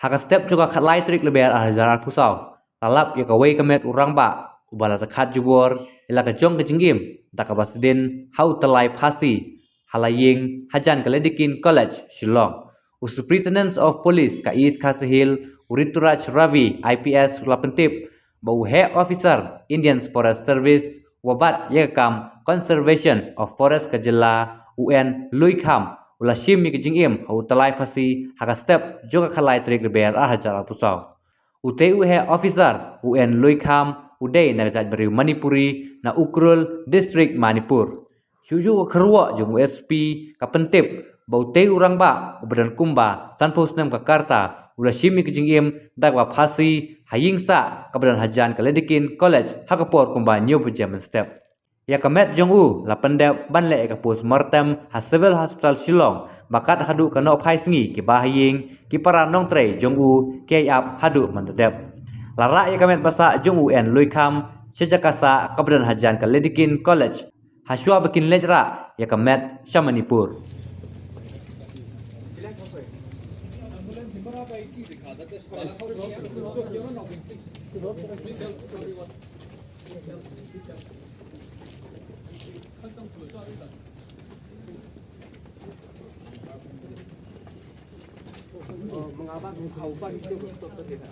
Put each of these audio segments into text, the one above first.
Haka step juga kat lai trik leber jarak pusau. Lalap ya kawai kemet urang ba. Ubala tekat jubor. Ila kejong kejengim. Daka basdin hau telai pasi. Halaying hajan keledikin college Shillong. Superintendent of Police ka East Kasihil Urituraj Ravi IPS Lapentip. Bau Head Officer Indian Forest Service wabat yakam Conservation of Forest Kajela UN Luikam ulah shim ni kejingim hau telai pasi haka step juga kalai trik leber hajar pusau. UTU Head Officer UN Luikam udai na jat beri Manipuri na Ukrul District Manipur. Syuju kerwa jung USP kapentip bau te urang ba ubadan kumba sanpos nam Jakarta ulah shim ni kejingim dakwa pasi hayingsa kabadan hajan kaledikin college hakapor kumba new pejam step. Ya kamet jong u la pendep banle ka postmortem ha civil hospital Shillong bakat hadu kana ophai singi ki bahaying ki para nong tre jong u ke ap hadu mantadep. Lara ya kamet basa jong u en luikam sejakasa kabadan hajan kaledikin college haswa bikin lejra ya kamet Shamanipur. Mengabak kaupan itu untuk kita.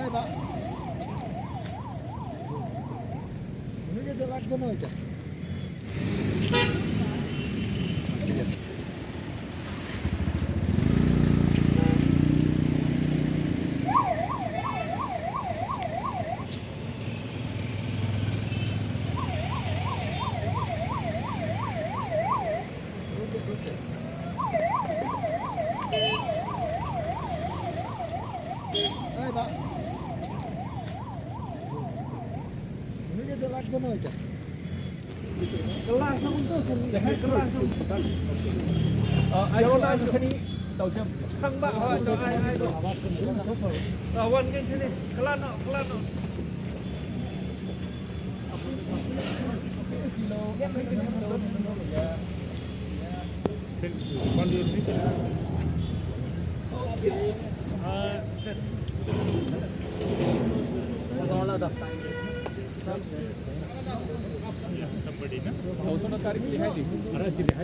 Pak. Ini jelas kono aja. Pak. Ini jelas kono aja. Kelas untuk kelas. Ayo langsung ke ni. Tahu jam. Kang Pak, ai tu. Lawan ke sini. Kelas. Pandu ni. Set. Masalah dah. Somebody na. Kau sudah tarik lihat di. Ada lihat.